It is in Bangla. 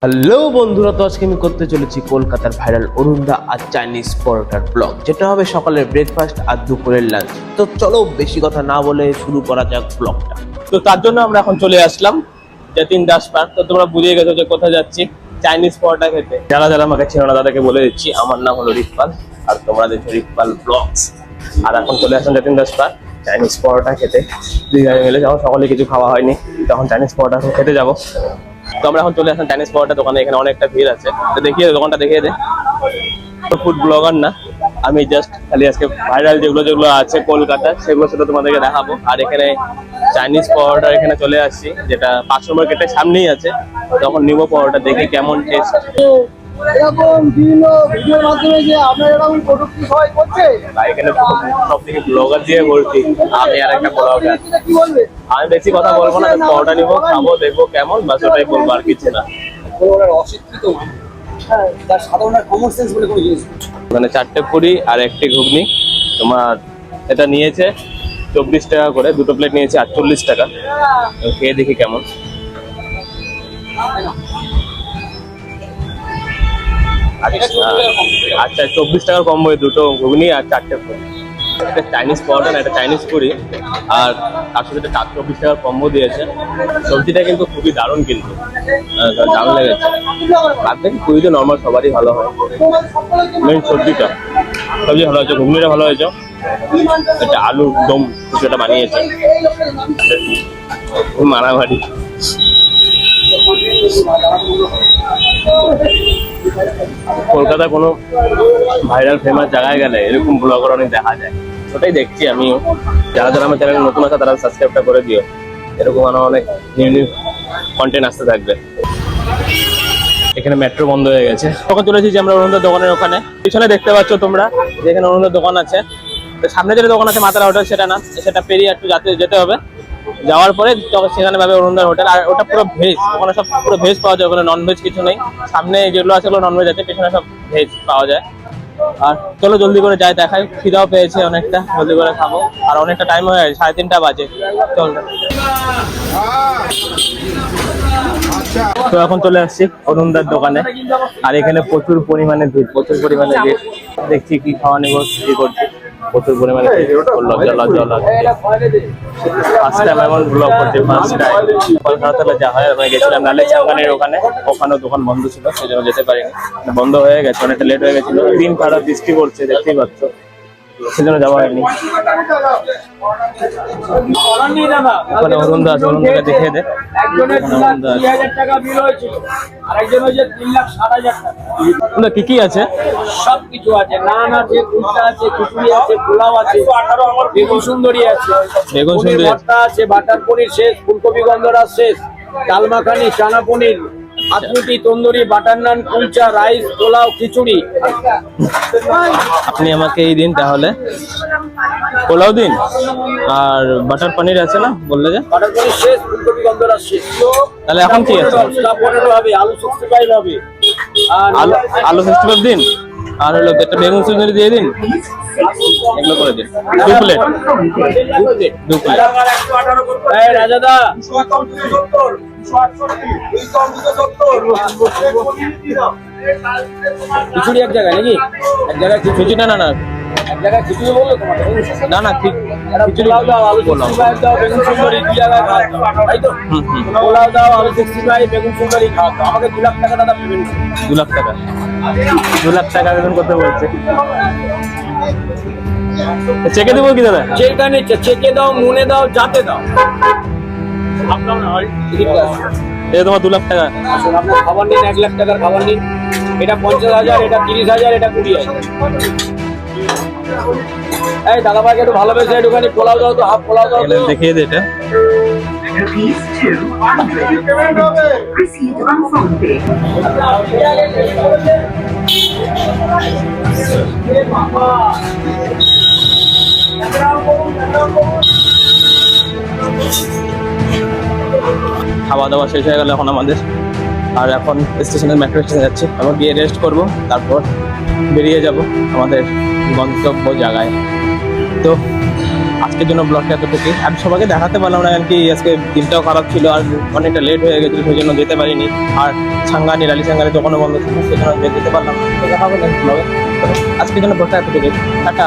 হ্যালো বন্ধুরা, তো আজকে আমি করতে চলেছি কলকাতার ভাইরাল অরুণদা আর চাইনিজ পরোটার ব্লগ, যেটা হবে সকালের ব্রেকফাস্ট আর দুপুরের লাঞ্চ। তো চলো বেশি কথা না বলে শুরু করা যাক ব্লগটা। তো তার জন্য আমরা এখন চলে আসলাম যতীন দাস পার্ক। তো তোমরা বুঝে গেছো যে কোথায় যাচ্ছি, চাইনিজ পরোটা খেতে। যারা যারা আমাকে চেনো না তাদেরকে বলে দিচ্ছি, আমার নাম হলো রিকপাল আর তোমরা দেখছো রিকপাল ব্লগস। আর এখন চলে আসলাম যতীন দাস পার্ক চাইনিজ পরোটা খেতে। দুই গাড়ি মিলে যখন সকালে কিছু খাওয়া হয়নি, তখন চাইনিজ পরোটা খেতে যাবো। তো আমরা এখন চলে আসলাম চাইনিজ পরোটা দোকানে। এখানে অনেকটা ভিড় আছে, তো দেখিয়ে দোকানটা দেখিয়ে দে। ফুড ব্লগার না আমি, জাস্ট খালি আজকে ভাইরাল যেগুলো যেগুলো আছে কলকাতা সেগুলো শুধু তোমাদেরকে দেখাবো। আর এখানে চাইনিজ পরোটা এখানে চলে আসছি, যেটা 500 মার্কেটের সামনেই আছে। তখন নিবো পরোটা, দেখি কেমন টেস্ট। এরকম বিভিন্ন ভিডিওর মাধ্যমে যে আপনারা এরকম প্রযুক্তি সবাই করছে, এখানে সব থেকে ব্লগার দিয়ে ভর্তি, আমি আর একটা ব্লগার। কি বলবে? আমি বেশি কথা বলবো না, পরোটা নিবো, খাবো, দেখবো কেমন, বাস ওটাই বলবো, আর কিছু না। অশিক্ষিত তার সাধারণ কমন সেন্স বলে কোনো জিনিস নেই। ওখানে 4টে পুরি আর 1টি ঘুগনি। তোমার এটা নিয়েছে 24 টাকা করে, দুটো প্লেট নিয়েছে 48 টাকা। খেয়ে দেখি কেমন। আচ্ছা 24 টাকার কম্বো, দুটো ঘুগনি আর 4টে পুরি। একটা চাইনিজ পরোটা না, একটা চাইনিজ পুরি, আর তার সাথে একটা 24 টাকার কম্বো দিয়েছে। সবজিটা কিন্তু খুবই দারুণ, কিন্তু দারুণ লেগেছে। আর দেখি পুরি তো নর্মাল সবারই ভালো হয়, মেন সবজি ভালো হয়েছে, ঘুগনিটা ভালো হয়েছে। একটা আলুর দম কিছুটা বানিয়েছে, মারামারি। কলকাতার কোনো ভাইরাল ফেমাস জায়গায় গেলে এরকম ব্লগার অনেক দেখা যায়, ওটাই দেখছি আমিও। যারা যারা আমার চ্যানেলে নতুন আছে তারা সাবস্ক্রাইবটা করে দিও, এরকম আরো অনেক নিউ নিউ কন্টেন্ট আসতে থাকবে। এখানে মেট্রো বন্ধ হয়ে গেছে। তখন চলে এসেছি আমরা অরুণদার দোকানের ওখানে। পিছনে দেখতে পাচ্ছ তোমরা যেখানে অরুণদার দোকান আছে। তো সামনে যেটা দোকান আছে মাতারা হোটেল, সেটা না, সেটা পেরিয়ে একটু যেতে হবে। যাওয়ার পরে সেখানে পাবে অরুণদার হোটেল। আর ওটা পুরো ভেজ, ওখানে সব পুরো ভেজ পাওয়া যায়, ওখানে নন ভেজ কিছু নেই। সামনে যেগুলো আছে ওগুলো নন ভেজ আছে, পেছনে সব ভেজ পাওয়া যায়। আর চলো জলদি করে যাই, দেখাই। খিদাও পেয়েছে অনেকটা, জলদি করে খাবো। আর অনেকটা টাইম হয়ে গেছে, 3:30 বাজে। চল। তো এখন চলে আসছি অরুণদার দোকানে, আর এখানে প্রচুর পরিমাণে ভিড়। দেখছি কি খাওয়া নেবো, কি করছি। প্রচুর পরিমাণে লজ্জা লাগছে। ফার্স্ট টাইম এমন ব্লগ করছি, ফার্স্ট টাইম। কলকাতাতে যা হয়, আমরা গেছিলাম নালের চাঙ্গানের ওখানেও দোকান বন্ধ ছিল, সেই জন্য যেতে পারিনি। বন্ধ হয়ে গেছে, অনেকটা লেট হয়ে গেছিল। দিন খারাপ, বৃষ্টি পড়ছে, দেখতেই পাচ্ছ, সেজন্য যাওয়া হয়নি। ওখানে অরুণদা আছে, অরুণদাকে দেখিয়ে দে। কি কি আছে? সবকিছু আছে, নান আছে, কুলচা আছে, খিচুড়ি আছে, পোলাও আছে, বেগুন সুন্দরী আছে, বেগুন সুন্দরী ভর্তা আছে, বাটার পনির শেষ, ফুলকপি গন্ধরাজ শেষ, ডাল মাখানি, চানা পনির, হাতরুটি, তন্দুরি, বাটার নান, কুলচা, রাইস, পোলাও, খিচুড়ি। আপনি আমাকে এই দিন তাহলে পোলাও দিন, আর বাটার পনির আছে না বললে যে? বাটার পনির শেষ, ফুলকপি গন্ধরাজ শেষ। তাহলে এখন কি আছে? পটেটো হবে, আলু 65 হবে, আর আলু 65 দিন, আর হলো একটা বেগুন সুন্দরী দিয়ে দিন। এগুলো করে দিন, 2 প্লেট। রাজাদা খিচুড়ি এক জায়গায় নাকি? এক জায়গায় খিচুড়ি না না না এক জায়গায় খিচুড়ি বললো তোমাকে? না না, খিচুড়ি দাও, আলু 65 দাও, বেগুন সুন্দরী 2 জায়গায় খাও, তাই তো? পোলাও দাও, আলু 65, বেগুন সুন্দরী খাও। আমাকে 2 লাখ টাকা দাদা পেমেন্ট। 2 লাখ টাকা? 2 লাখ টাকা বেতন করতে বলছে। চেকে দেবো কি দাদা? চেকা নিচ্ছে, চেকে দাও, মনে দাও, যাতে দাও। এটা তোমার 2 লাখ টাকা। আপনার খাবার নিন, 1 লাখ টাকার খাবার নিন। এটা 50,000, এটা 30,000, এটা 20,000। এই দাদা ভাইকে একটু ভালোবেসে একটুখানি পোলাও দাও তো, হাফ পোলাও দাও তো। দেখিয়ে দে এটা। Rupees 200. Received on phone pay. খাওয়া দাওয়া শেষ হয়ে গেল এখন আমাদের। আর এখন স্টেশনের মেট্রো স্টেশনে যাচ্ছি, আমরা গিয়ে রেস্ট করব, তারপর বেরিয়ে যাব আমাদের গন্তব্য জায়গায়। তো আজকের জন্য ব্লগটা এতটুকুই। আর সবাইকে দেখাতে পারলাম না, কারণ কি আজকে দিনটাও খারাপ ছিল আর অনেকটা লেট হয়ে গেছিল, সেই জন্য যেতে পারিনি। আর সাঙ্গানি রালি সাঙ্গানি দোকানে বন্ধ ছিল, সেই জন্য যেতে পারলাম না। তো দেখা হবে নেক্সট ব্লগে। আজকের জন্য ব্লগটা এতটুকুই, টাটা।